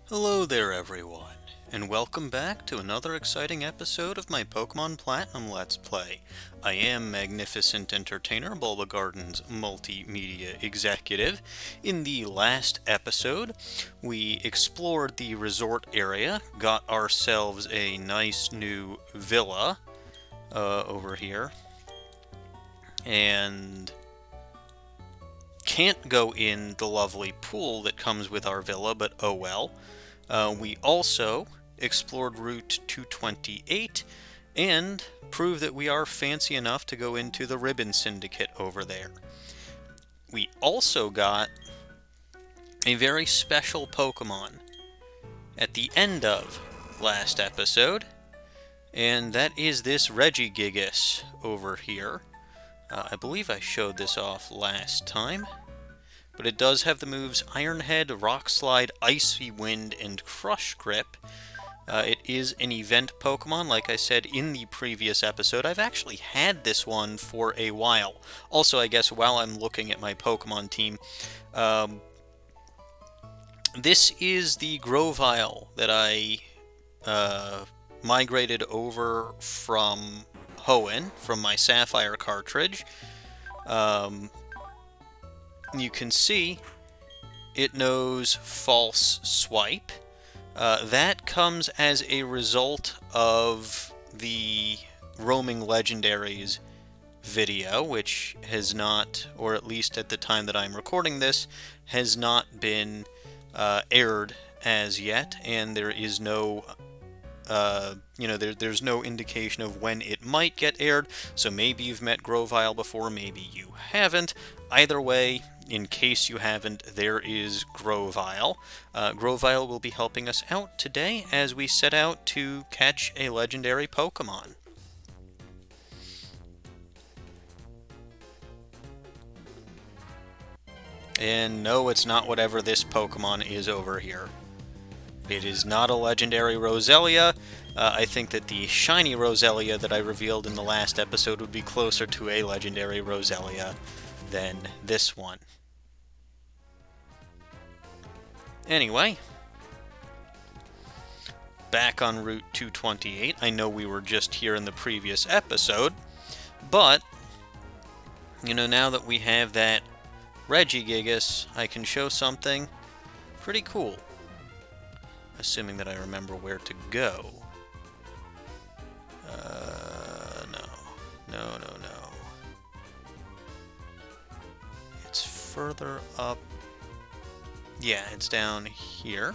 Hello there everyone, and welcome back to another exciting episode of my Pokemon Platinum Let's Play. I am Magnificent Entertainer, Bulbagarden's multimedia executive. In the last episode, we explored the resort area, got ourselves a nice new villa over here, and can't go in the lovely pool that comes with our villa, but oh well. We also explored Route 228 and proved that we are fancy enough to go into the Ribbon Syndicate over there. We also got a very special Pokemon at the end of last episode, and that is this Regigigas over here. I believe I showed this off last time. But it does have the moves Iron Head, Rock Slide, Icy Wind, and Crush Grip. It is an event Pokemon, like I said in the previous episode. I've actually had this one for a while. Also, I guess while I'm looking at my Pokemon team, this is the Grovyle that I migrated over from Hoenn, from my Sapphire cartridge. You can see it knows False Swipe. That comes as a result of the Roaming Legendaries video, which has not, or at least at the time that I'm recording this, has not been aired as yet, and there is no there's no indication of when it might get aired, so maybe you've met Grovyle before, maybe you haven't. Either way, in case you haven't, there is Grovyle. Grovyle will be helping us out today as we set out to catch a legendary Pokemon. And no, it's not whatever this Pokemon is over here. It is not a legendary Roselia. I think that the shiny Roselia that I revealed in the last episode would be closer to a legendary Roselia than this one. Anyway, back on Route 228. I know we were just here in the previous episode, but, now that we have that Regigigas, I can show something pretty cool. Assuming that I remember where to go. No. It's further up. Yeah, it's down here.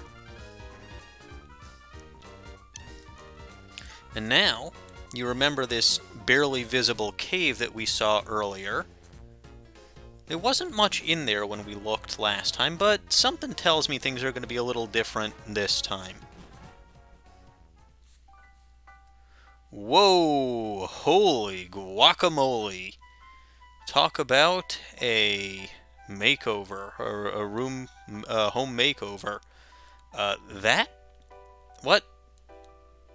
And now, you remember this barely visible cave that we saw earlier. There wasn't much in there when we looked last time, but something tells me things are going to be a little different this time. Whoa! Holy guacamole! Talk about a makeover, or a home makeover.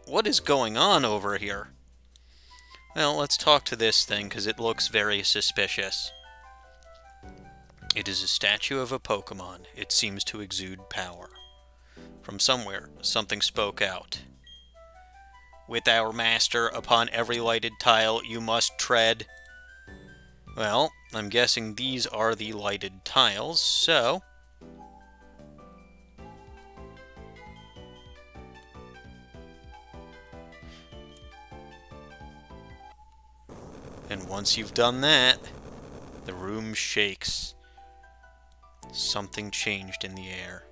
What is going on over here? Well, let's talk to this thing, because it looks very suspicious. It is a statue of a Pokemon. It seems to exude power. From somewhere, something spoke out. With our master, upon every lighted tile you must tread. Well, I'm guessing these are the lighted tiles, so... And once you've done that, the room shakes. Something changed in the air.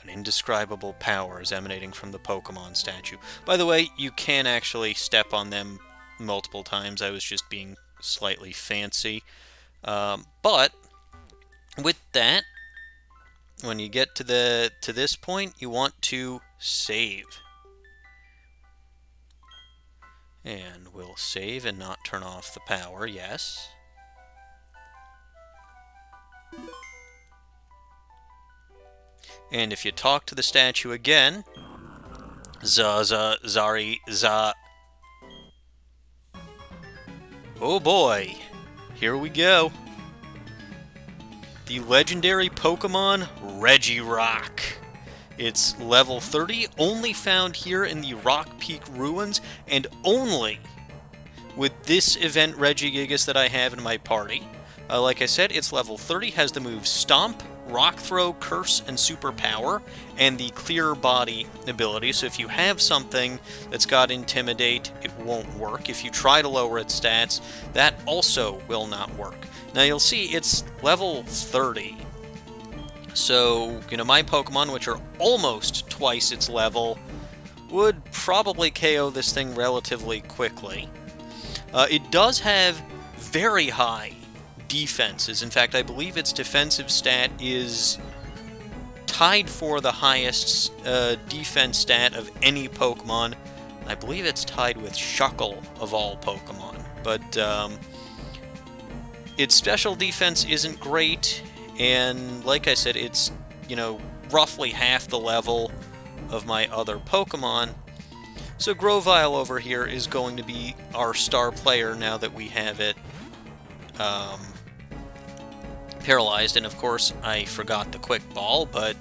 An indescribable power is emanating from the Pokemon statue. By the way, you can actually step on them multiple times. I was just being slightly fancy. But with that, when you get to this point, you want to save. And we'll save and not turn off the power, yes. And if you talk to the statue again, Zari, Za. Oh boy, here we go. The legendary Pokemon Regirock. It's level 30, only found here in the Rock Peak Ruins, and only with this Event Regigigas that I have in my party. Like I said, it's level 30, has the moves Stomp, Rock Throw, Curse, and Superpower, and the Clear Body ability. So if you have something that's got Intimidate, it won't work. If you try to lower its stats, that also will not work. Now you'll see it's level 30. So, my Pokemon, which are almost twice its level, would probably KO this thing relatively quickly. It does have very high defenses. In fact, I believe its defensive stat is tied for the highest defense stat of any Pokemon. I believe it's tied with Shuckle of all Pokemon. But its special defense isn't great, and like I said, it's, roughly half the level of my other Pokemon. So Grovyle over here is going to be our star player now that we have it paralyzed, and of course I forgot the Quick Ball, but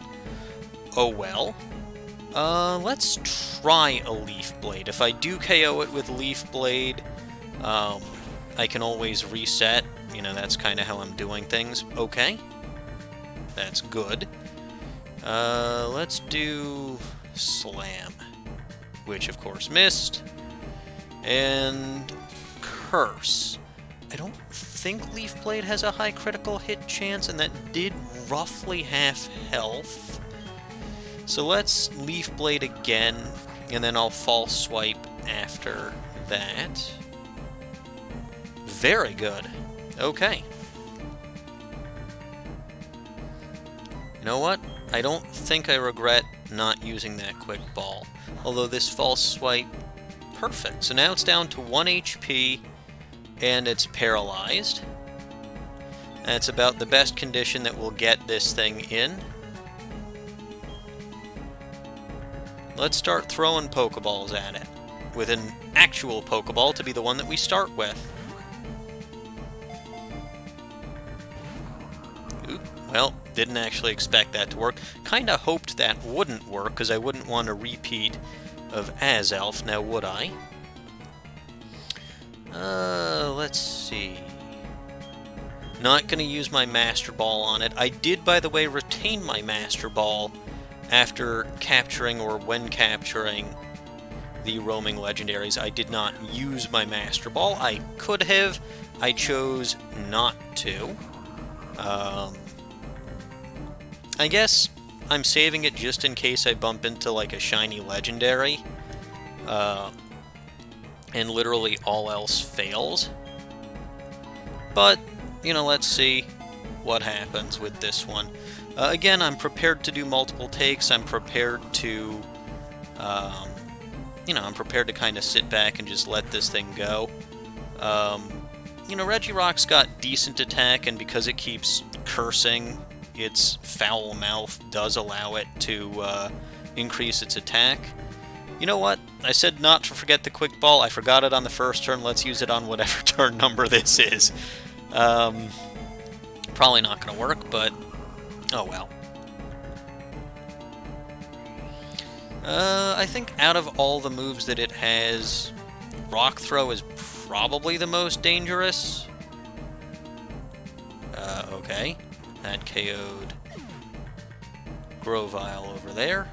oh well. Let's try a Leaf Blade. If I do KO it with Leaf Blade, I can always reset. That's kind of how I'm doing things. Okay. That's good. Let's do Slam, which of course missed, and Curse. I don't think Leaf Blade has a high critical hit chance, and that did roughly half health. So let's Leaf Blade again, and then I'll False Swipe after that. Very good. Okay. You know what? I don't think I regret not using that Quick Ball. Although this False Swipe, perfect. So now it's down to 1 HP, and it's paralyzed. That's about the best condition that we'll get this thing in. Let's start throwing Pokeballs at it, with an actual Pokeball to be the one that we start with. Oop, well, didn't actually expect that to work. Kinda hoped that wouldn't work, because I wouldn't want a repeat of Azelf, now would I? Let's see. Not gonna use my Master Ball on it. I did, by the way, retain my Master Ball after capturing, or when capturing, the roaming legendaries. I did not use my Master Ball. I could have. I chose not to. I guess I'm saving it just in case I bump into, like, a shiny legendary. And literally all else fails. But, let's see what happens with this one. Again, I'm prepared to do multiple takes. I'm prepared to, I'm prepared to kind of sit back and just let this thing go. Regirock's got decent attack, and because it keeps cursing, its foul mouth does allow it to increase its attack. You know what? I said not to forget the Quick Ball. I forgot it on the first turn. Let's use it on whatever turn number this is. Probably not going to work, but oh well. I think out of all the moves that it has, Rock Throw is probably the most dangerous. Okay. That KO'd Grovyle over there.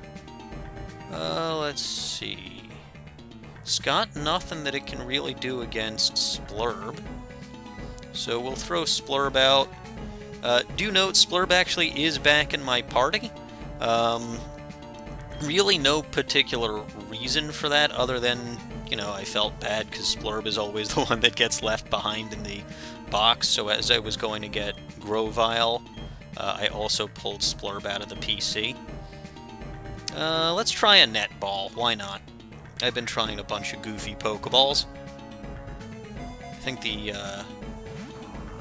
Let's see. It's got nothing that it can really do against Splurb. So we'll throw Splurb out. Do note, Splurb actually is back in my party. Really no particular reason for that, other than, I felt bad because Splurb is always the one that gets left behind in the box. So as I was going to get Grovyle, I also pulled Splurb out of the PC. Let's try a Net Ball. Why not? I've been trying a bunch of goofy Pokeballs. I think the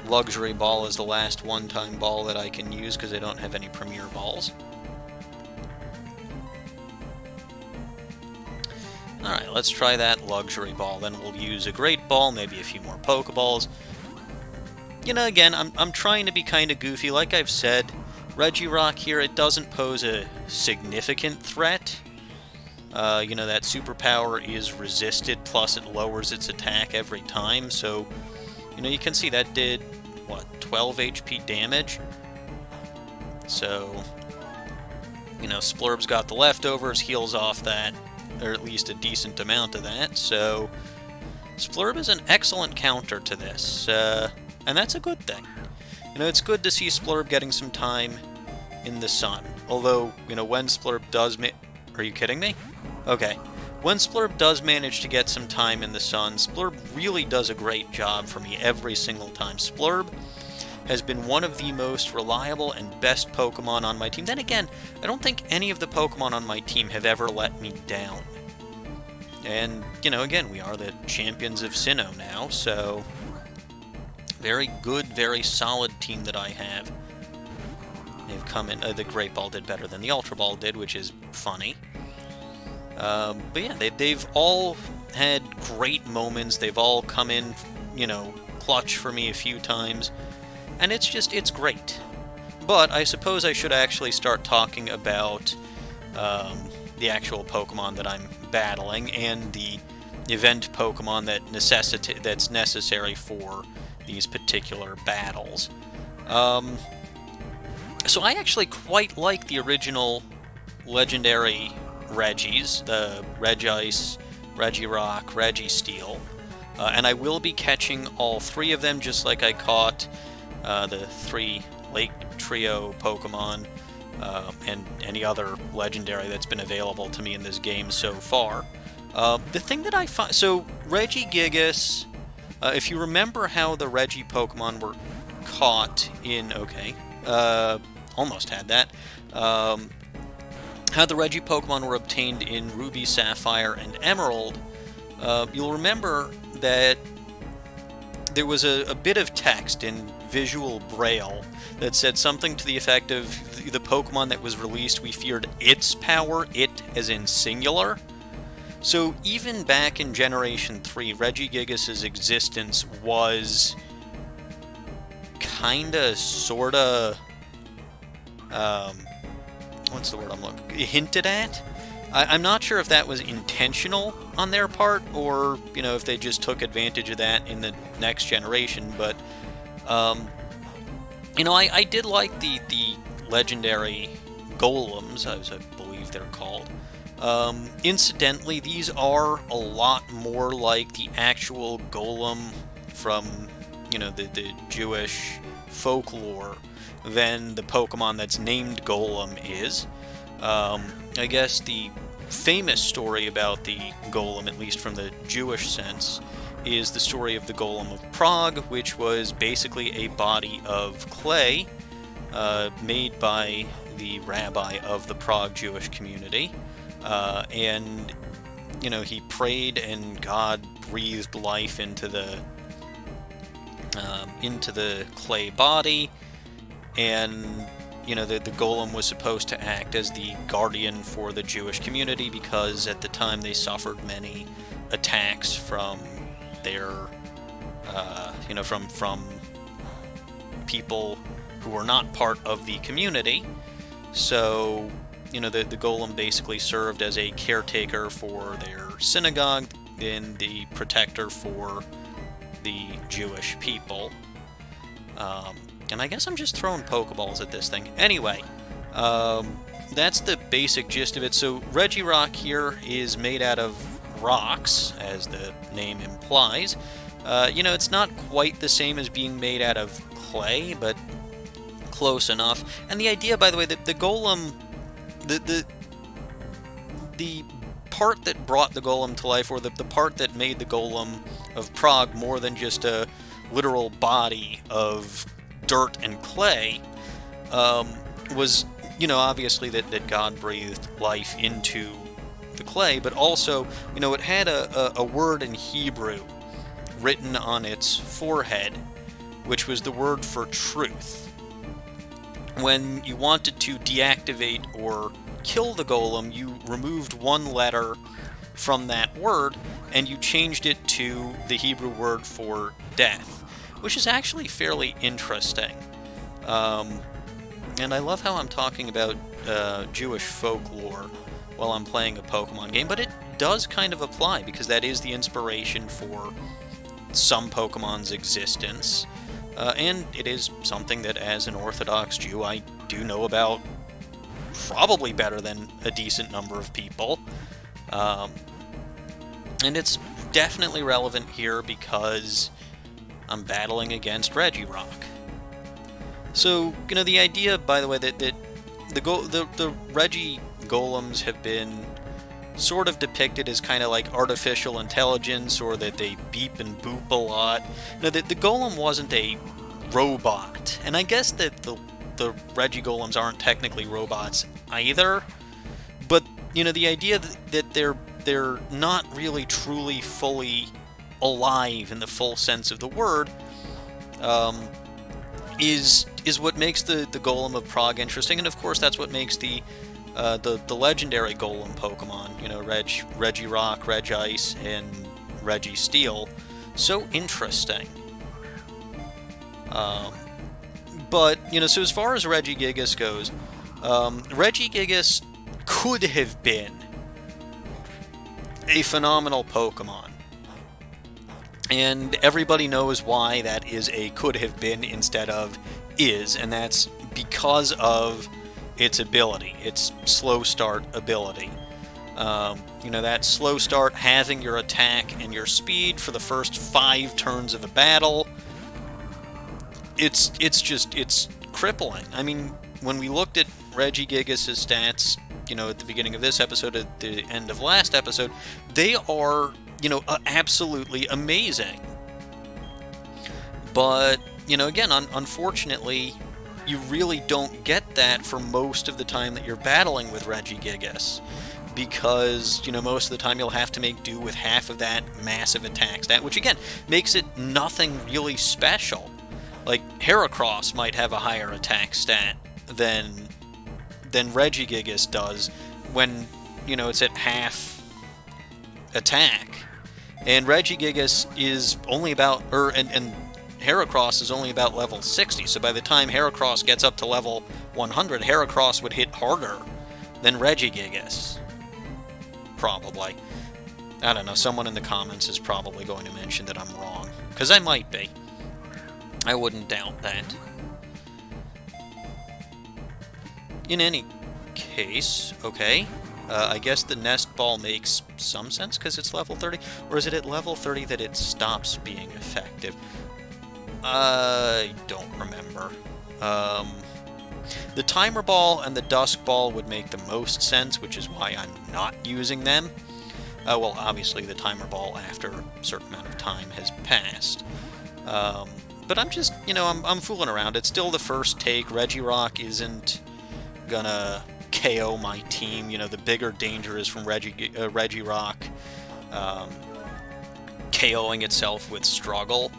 Luxury Ball is the last one-time ball that I can use because I don't have any Premier Balls. Alright, let's try that Luxury Ball. Then we'll use a Great Ball, maybe a few more Pokeballs. Again, I'm trying to be kind of goofy. Like I've said, Regirock here, it doesn't pose a significant threat. You know, that superpower is resisted, plus it lowers its attack every time, so, you know, you can see that did, what, 12 HP damage? So, you know, Splurb's got the leftovers, heals off that, or at least a decent amount of that, so Splurb is an excellent counter to this, and that's a good thing. You know, it's good to see Splurb getting some time in the sun, although, you know, when Splurb does are you kidding me? Okay. When Splurb does manage to get some time in the sun, Splurb really does a great job for me every single time. Splurb has been one of the most reliable and best Pokemon on my team. Then again, I don't think any of the Pokemon on my team have ever let me down. And, you know, again, we are the champions of Sinnoh now, so very good, very solid team that I have. They've come in, the Great Ball did better than the Ultra Ball did, which is funny. But yeah, they've all had great moments. They've all come in, you know, clutch for me a few times. And it's great. But I suppose I should actually start talking about the actual Pokemon that I'm battling and the event Pokemon that's necessary for these particular battles. So I actually quite like the original legendary Regis, the Regice, Regirock, Registeel, and I will be catching all three of them just like I caught the 3 Lake Trio Pokemon and any other legendary that's been available to me in this game so far. The thing that I find... So, Regigigas, if you remember how the Regi Pokemon were caught in... Okay, almost had that. How the Regi Pokemon were obtained in Ruby, Sapphire, and Emerald, you'll remember that there was a bit of text in visual braille that said something to the effect of the Pokemon that was released, we feared its power, it as in singular. So even back in Generation 3, Regigigas' existence was kinda, sorta, what's the word I'm looking... hinted at? I'm not sure if that was intentional on their part, or, you know, if they just took advantage of that in the next generation, but, you know, I did like the legendary golems, as I believe they're called. Incidentally, these are a lot more like the actual golem from, you know, the Jewish folklore than the Pokemon that's named Golem is. I guess the famous story about the Golem, at least from the Jewish sense, is the story of the Golem of Prague, which was basically a body of clay made by the rabbi of the Prague Jewish community. And, you know, he prayed and God breathed life into the clay body, and, you know, the golem was supposed to act as the guardian for the Jewish community because at the time they suffered many attacks from their, you know, from people who were not part of the community. So, you know, the golem basically served as a caretaker for their synagogue and the protector for the Jewish people. And I guess I'm just throwing Pokeballs at this thing. Anyway, that's the basic gist of it. So Regirock here is made out of rocks, as the name implies. You know, it's not quite the same as being made out of clay, but close enough. And the idea, by the way, that the golem... The part that brought the golem to life, or the part that made the golem of Prague more than just a literal body of dirt and clay, was, you know, obviously that God breathed life into the clay, but also, you know, it had a word in Hebrew written on its forehead, which was the word for truth. When you wanted to deactivate or kill the golem, you removed one letter from that word, and you changed it to the Hebrew word for death, which is actually fairly interesting. And I love how I'm talking about Jewish folklore while I'm playing a Pokemon game, but it does kind of apply, because that is the inspiration for some Pokemon's existence. And it is something that, as an Orthodox Jew, I do know about probably better than a decent number of people. And it's definitely relevant here because I'm battling against Regirock. So, the idea, by the way, that the Regi Golems have been sort of depicted as kind of like artificial intelligence, or that they beep and boop a lot. The Golem wasn't a robot, and I guess that the Regi Golems aren't technically robots either, but, the idea that they're not really truly fully alive in the full sense of the word, is what makes the Golem of Prague interesting, and of course that's what makes the legendary Golem Pokemon, Regirock, Regice, and Registeel, so interesting. But, so as far as Regigigas goes, Regigigas could have been a phenomenal Pokemon. And everybody knows why that is a could have been instead of is, and that's because of its ability, its slow start ability. That slow start, having your attack and your speed for the first 5 turns of a battle, it's crippling. I mean, when we looked at Regigigas' stats, at the beginning of this episode, at the end of last episode, they are, absolutely amazing. But, again, unfortunately, you really don't get that for most of the time that you're battling with Regigigas, because, most of the time you'll have to make do with half of that massive attack stat, which, again, makes it nothing really special. Like, Heracross might have a higher attack stat than Regigigas does when, it's at half attack. And Regigigas is only about, and Heracross is only about level 60, so by the time Heracross gets up to level 100, Heracross would hit harder than Regigigas. Probably. I don't know, someone in the comments is probably going to mention that I'm wrong, because I might be. I wouldn't doubt that. In any case, okay, I guess the Nest Ball makes some sense because it's level 30, or is it at level 30 that it stops being effective? I don't remember. The Timer Ball and the Dusk Ball would make the most sense, which is why I'm not using them. Well, obviously the Timer Ball after a certain amount of time has passed. But I'm just, I'm fooling around. It's still the first take. Regirock isn't gonna KO my team. The bigger danger is from Regirock KOing itself with struggle.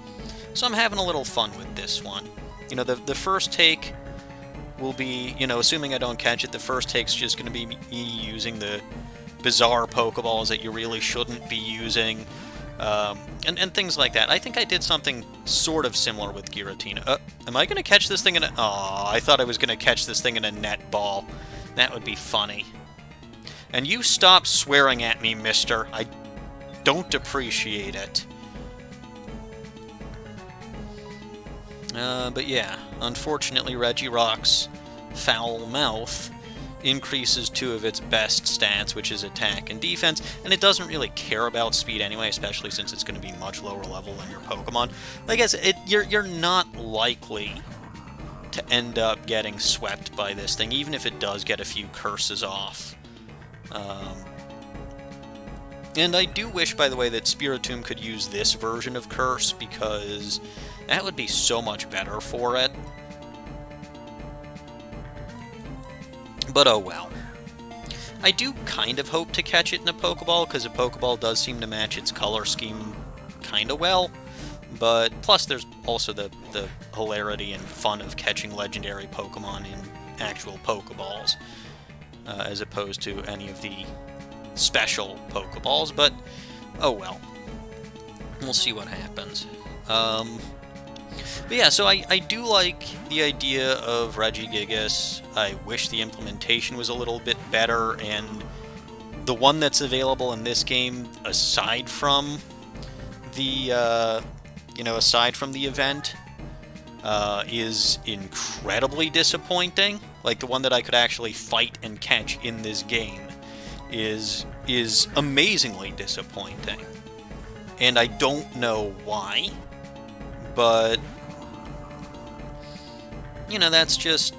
So I'm having a little fun with this one. The first take will be, assuming I don't catch it, the first take's just going to be me using the bizarre Pokeballs that you really shouldn't be using, and things like that. I think I did something sort of similar with Giratina. Am I going to catch this thing in a... Aw, I thought I was going to catch this thing in a net ball. That would be funny. And you stop swearing at me, mister. I don't appreciate it. But yeah, unfortunately Regirock's foul mouth increases 2 of its best stats, which is attack and defense, and it doesn't really care about speed anyway, especially since it's going to be much lower level than your Pokemon. I guess you're not likely to end up getting swept by this thing, even if it does get a few curses off. And I do wish, by the way, that Spiritomb could use this version of Curse, because that would be so much better for it. But oh well. I do kind of hope to catch it in a Pokeball, because a Pokeball does seem to match its color scheme kind of well. But plus there's also the hilarity and fun of catching legendary Pokemon in actual Pokeballs, as opposed to any of the special Pokeballs, but oh well. We'll see what happens. But yeah, so I do like the idea of Regigigas. I wish the implementation was a little bit better, and the one that's available in this game, aside from the aside from the event, is incredibly disappointing. Like, the one that I could actually fight and catch in this game is amazingly disappointing. And I don't know why, but that's just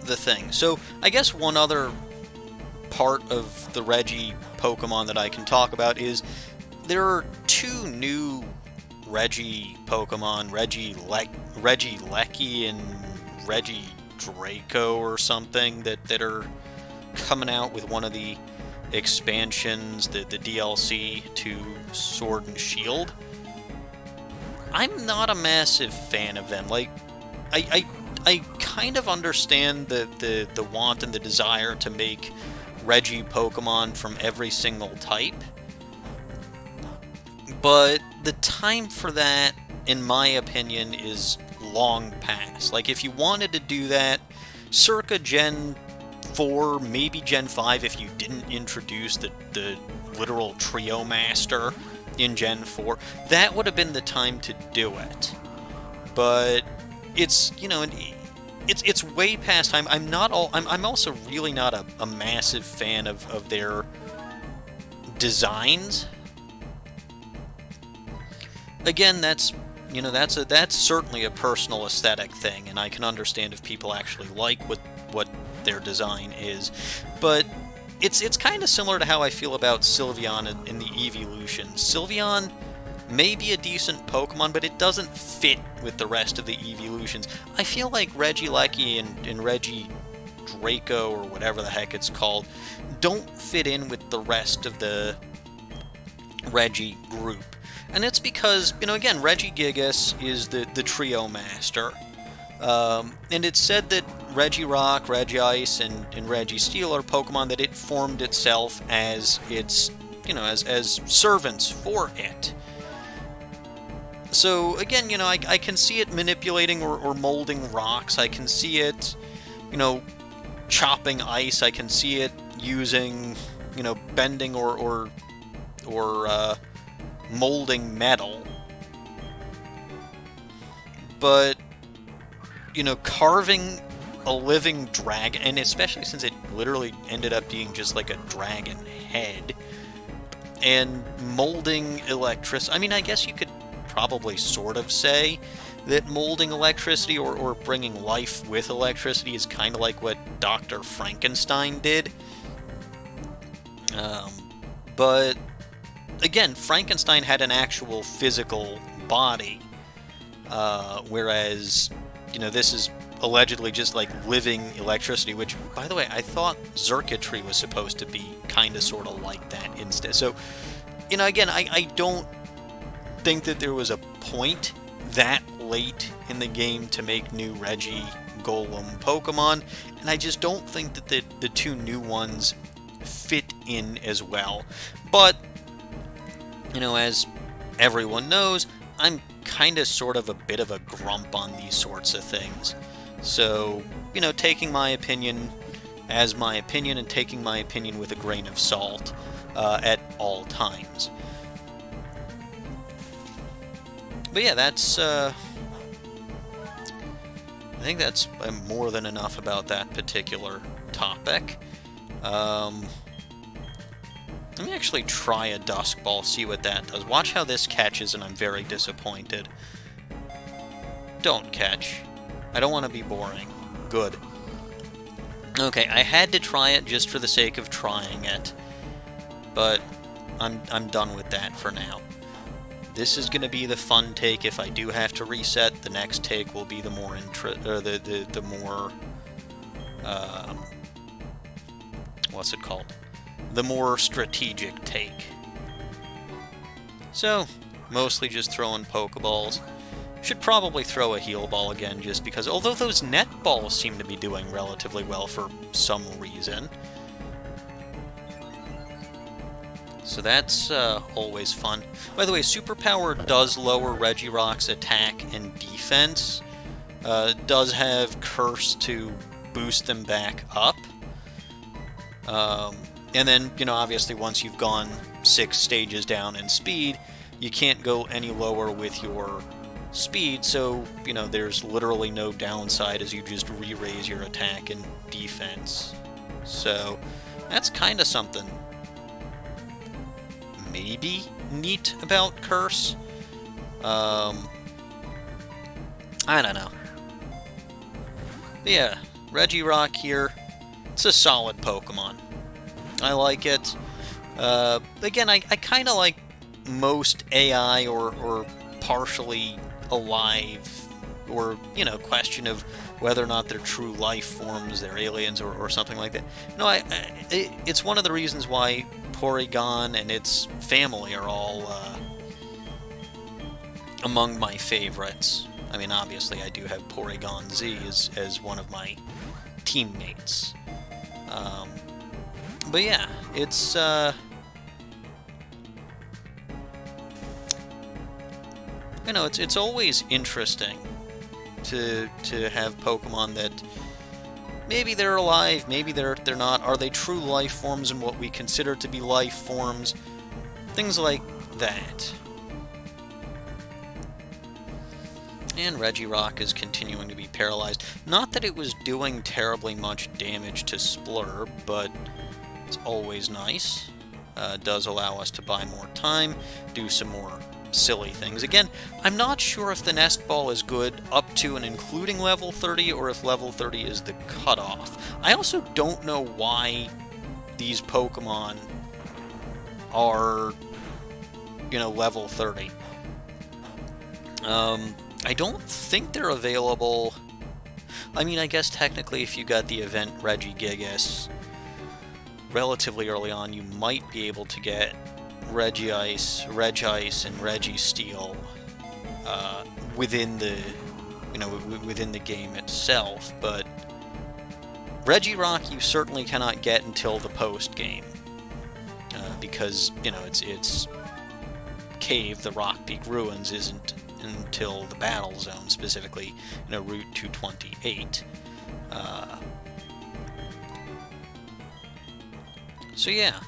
the thing. So I guess one other part of the Regi Pokemon that I can talk about is there are two new Regi Pokemon, Regilecky and Regidraco or something, that are coming out with one of the expansions, the DLC to Sword and Shield. I'm not a massive fan of them. Like, I kind of understand the want and the desire to make Regi Pokemon from every single type, but the time for that, in my opinion, is long past. Like, if you wanted to do that circa Gen 4, maybe Gen 5, if you didn't introduce the literal Trio Master in Gen 4, that would have been the time to do it. But it's, it's way past time. I'm also really not a massive fan of their designs. Again, that's certainly a personal aesthetic thing, and I can understand if people actually like what their design is. But it's kind of similar to how I feel about Sylveon in the Evolution. Sylveon may be a decent Pokemon, but it doesn't fit with the rest of the Evolutions. I feel like Regilecky and Regidraco, or whatever the heck it's called, don't fit in with the rest of the Regi group. And it's because, again, Regigigas is the Trio Master. And it's said that Regirock, Regice, and Registeel are Pokemon that it formed itself as its, as servants for it. So, again, I can see it manipulating or molding rocks. I can see it, chopping ice. I can see it using, bending or molding metal. But, carving a living dragon, and especially since it literally ended up being just like a dragon head, and molding electricity. I mean, I guess you could probably sort of say that molding electricity or bringing life with electricity is kind of like what Dr. Frankenstein did. But again, Frankenstein had an actual physical body, whereas, this is allegedly just like living electricity, which, by the way, I thought circuitry was supposed to be kind of sort of like that instead. So, again, I don't think that there was a point that late in the game to make new Regi Golem Pokemon, and I just don't think that the two new ones fit in as well. But, as everyone knows, I'm kind of sort of a bit of a grump on these sorts of things. So, taking my opinion as my opinion and taking my opinion with a grain of salt at all times. But yeah, that's, I think that's more than enough about that particular topic. Let me actually try a Dusk Ball, see what that does. Watch how this catches, and I'm very disappointed. Don't catch. I don't want to be boring. Good. Okay, I had to try it just for the sake of trying it, but I'm done with that for now. This is going to be the fun take. If I do have to reset, the next take will be the more the more what's it called? The more strategic take. So, mostly just throwing Pokeballs. Should probably throw a Heal Ball again, just because, although those Net Balls seem to be doing relatively well for some reason. So that's always fun. By the way, Superpower does lower Regirock's attack and defense. Does have Curse to boost them back up. And then, obviously once you've gone 6 stages down in speed, you can't go any lower with your speed, so, there's literally no downside as you just re-raise your attack and defense. So, that's kind of something maybe neat about Curse. I don't know. But yeah, Regirock here, it's a solid Pokemon. I like it. Again, I kind of like most AI or partially alive, or, question of whether or not they're true life forms, they're aliens, or something like that. No, it's one of the reasons why Porygon and its family are all among my favorites. I mean, obviously, I do have Porygon Z as one of my teammates. But yeah, it's it's always interesting to have Pokemon that maybe they're alive, maybe they're not. Are they true life forms in what we consider to be life forms? Things like that. And Regirock is continuing to be paralyzed. Not that it was doing terribly much damage to Splurb, but it's always nice. Does allow us to buy more time, do some more silly things. Again, I'm not sure if the Nest Ball is good up to and including level 30, or if level 30 is the cutoff. I also don't know why these Pokemon are, level 30. I don't think they're available. I mean, I guess technically if you got the Event Regigigas relatively early on, you might be able to get Regice, Regice, and Registeel within the within the game itself, but Regirock you certainly cannot get until the post game because it's Cave, the Rock Peak Ruins isn't until the Battle Zone, specifically Route 228. So yeah,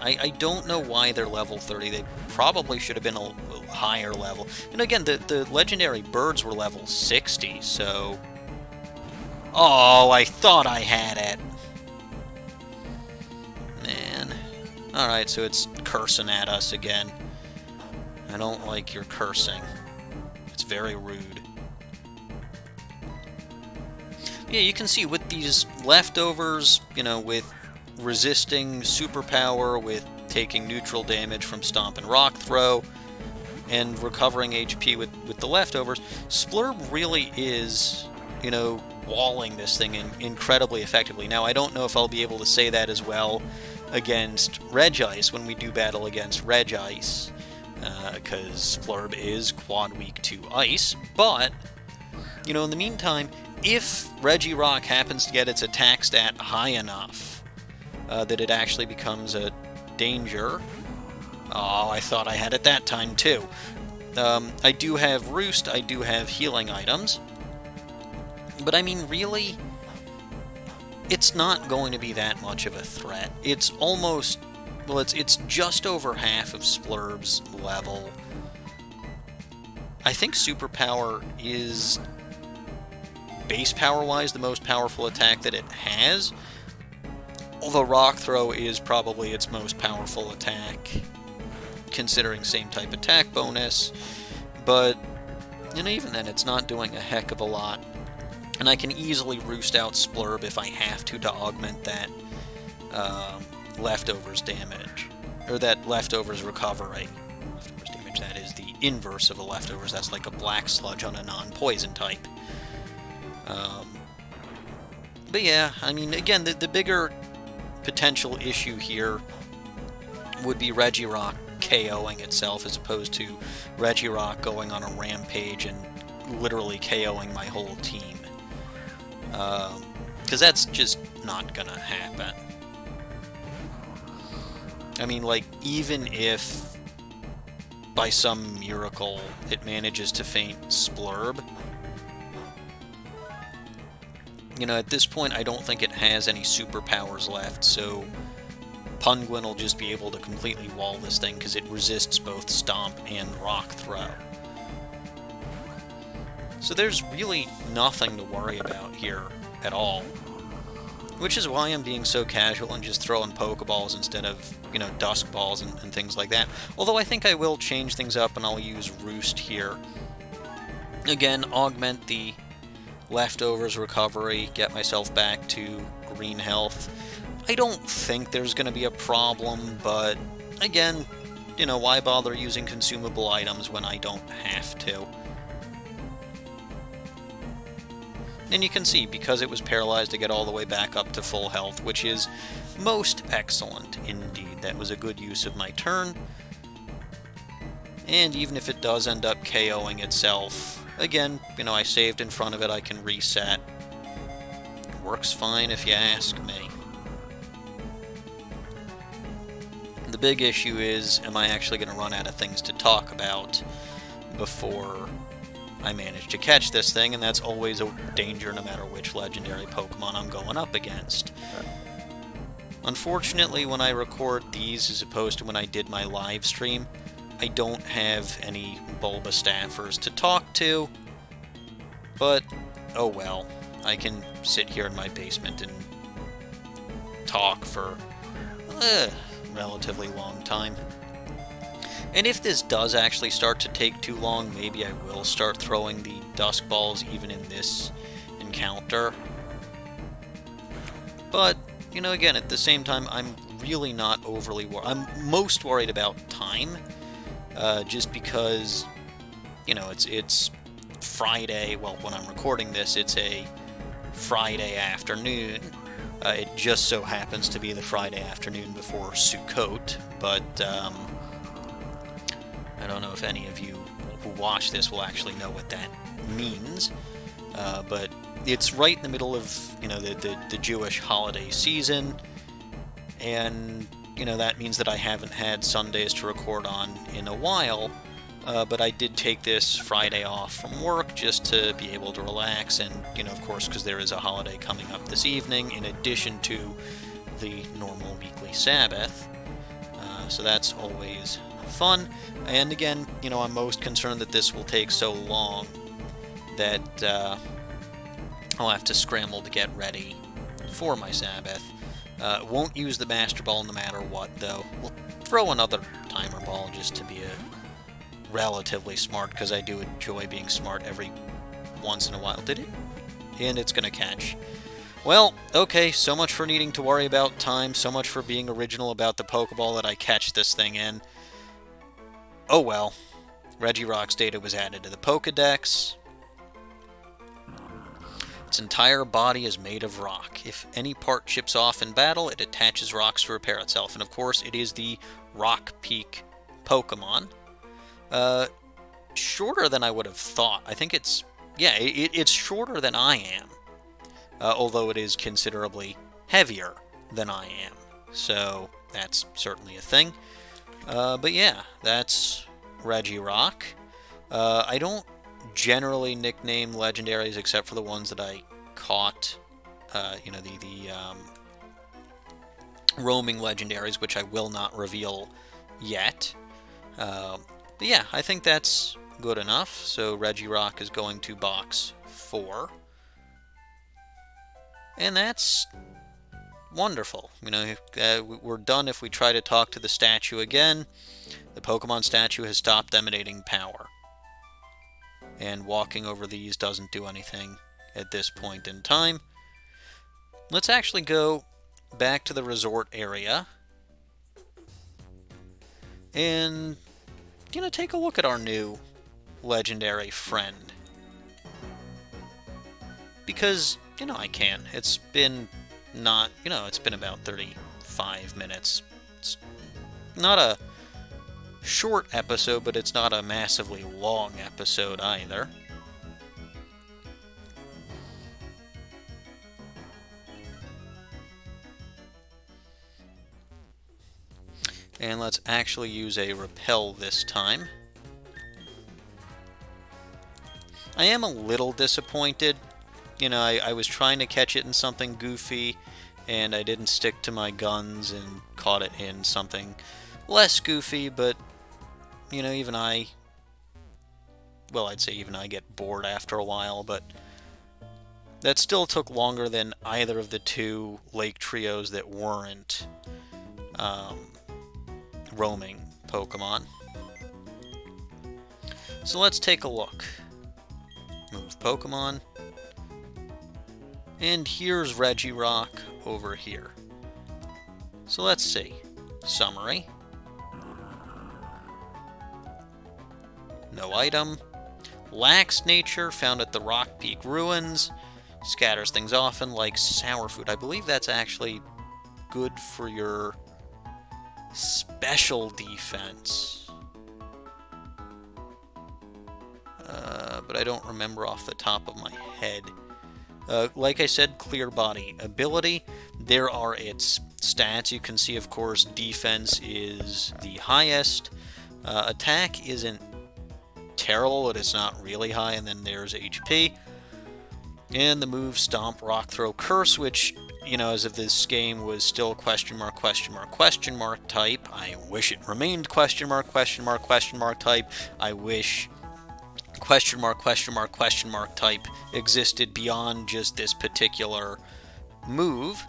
I don't know why they're level 30. They probably should have been a higher level. And again, the legendary birds were level 60, so... Oh, I thought I had it! Man. Alright, so it's cursing at us again. I don't like your cursing. It's very rude. Yeah, you can see with these leftovers, with resisting Superpower, with taking neutral damage from Stomp and Rock Throw, and recovering HP with the leftovers, Splurb really is, walling this thing incredibly effectively. Now, I don't know if I'll be able to say that as well against Regice when we do battle against Regice, because Splurb is quad weak to Ice, but, in the meantime, if Regirock happens to get its attack stat high enough that it actually becomes a danger... Oh, I thought I had it that time, too. I do have Roost, I do have healing items, but I mean, really, it's not going to be that much of a threat. It's almost... Well, it's just over half of Splurb's level. I think Superpower is, base power-wise, the most powerful attack that it has. Although Rock Throw is probably its most powerful attack, considering same type attack bonus. But, even then, it's not doing a heck of a lot. And I can easily Roost out Splurb if I have to augment that leftovers damage. Or that leftovers recovery. Leftovers damage, that is the inverse of a leftovers. That's like a Black Sludge on a non-poison type. But yeah, I mean, again, the bigger potential issue here would be Regirock KOing itself as opposed to Regirock going on a rampage and literally KOing my whole team. Because that's just not gonna happen. I mean, like, even if by some miracle it manages to faint Splurb, you know, at this point I don't think it has any superpowers left, so Punguin will just be able to completely wall this thing because it resists both Stomp and Rock Throw. So there's really nothing to worry about here at all. Which is why I'm being so casual and just throwing Pokeballs instead of, you know, Dusk Balls and things like that. Although I think I will change things up and I'll use Roost here. Again, augment the leftovers recovery, get myself back to green health. I don't think there's going to be a problem, but again, you know, why bother using consumable items when I don't have to? And you can see, because it was paralyzed, to get all the way back up to full health, which is most excellent indeed. That was a good use of my turn. And even if it does end up KOing itself, again, you know, I saved in front of it, I can reset. Works fine if you ask me. The big issue is, am I actually going to run out of things to talk about before I manage to catch this thing, and that's always a danger no matter which legendary Pokemon I'm going up against. Unfortunately, when I record these as opposed to when I did my live stream, I don't have any Bulbastaffers to talk to, but oh well. I can sit here in my basement and talk for a relatively long time. And if this does actually start to take too long, maybe I will start throwing the Dusk Balls even in this encounter. But, you know, again, at the same time, I'm really not overly worried. I'm most worried about time, just because, you know, it's Friday. Well, when I'm recording this, it's a Friday afternoon. It just so happens to be the Friday afternoon before Sukkot, but I don't know if any of you who watch this will actually know what that means, but it's right in the middle of, you know, the Jewish holiday season, and, you know, that means that I haven't had Sundays to record on in a while, but I did take this Friday off from work just to be able to relax, and, you know, of course, because there is a holiday coming up this evening, in addition to the normal weekly Sabbath, so that's always fun. And again, you know, I'm most concerned that this will take so long that I'll have to scramble to get ready for my Sabbath. Won't use the Master Ball no matter what, though. We'll throw another Timer Ball just to be a relatively smart, because I do enjoy being smart every once in a while. Did it? And it's gonna catch. Well, okay, so much for needing to worry about time, so much for being original about the Pokeball that I catch this thing in. Oh well. Regirock's data was added to the Pokedex. Its entire body is made of rock. If any part chips off in battle, it attaches rocks to repair itself. And of course, it is the Rock Peak Pokemon. Shorter than I would have thought. I think it's... yeah, it's shorter than I am. Although it is considerably heavier than I am. So, that's certainly a thing. But yeah, that's Regirock. I don't generally nickname legendaries except for the ones that I caught. You know, the roaming legendaries, which I will not reveal yet. But yeah, I think that's good enough. So Regirock is going to box 4. And that's wonderful. You know, we're done if we try to talk to the statue again. The Pokemon statue has stopped emanating power. And walking over these doesn't do anything at this point in time. Let's actually go back to the resort area. And, you know, take a look at our new legendary friend. Because, you know, I can. It's been not, you know, it's been about 35 minutes. It's not a short episode, but it's not a massively long episode either. And let's actually use a repel this time. I am a little disappointed. You know, I was trying to catch it in something goofy, and I didn't stick to my guns and caught it in something less goofy, but, you know, even I... Well, I'd say even I get bored after a while, but that still took longer than either of the two lake trios that weren't roaming Pokemon. So let's take a look. Move Pokemon. And here's Regirock over here. So let's see. Summary. No item. Lacks nature, found at the Rock Peak Ruins. Scatters things often, like sour food. I believe that's actually good for your special defense. But I don't remember off the top of my head. Like I said, clear body ability. There are its stats. You can see, of course, defense is the highest. Attack isn't terrible, but it's not really high. And then there's HP. And the move Stomp, Rock Throw, Curse, which, you know, as if this game was still question mark type. I wish it remained question mark type. I wish question mark type existed beyond just this particular move.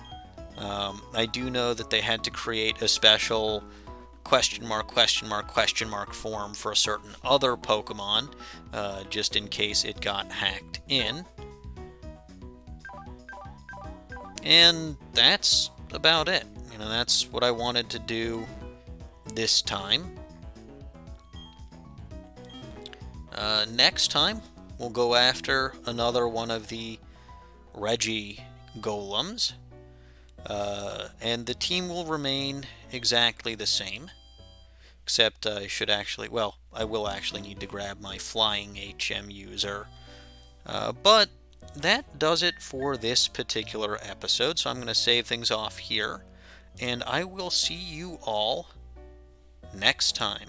I do know that they had to create a special question mark form for a certain other Pokemon, just in case it got hacked in. And that's about it. You know, that's what I wanted to do this time. Next time, we'll go after another one of the Regigolems. And the team will remain exactly the same. Except I should actually... Well, I will actually need to grab my flying HM user. But that does it for this particular episode. So I'm going to save things off here. And I will see you all next time.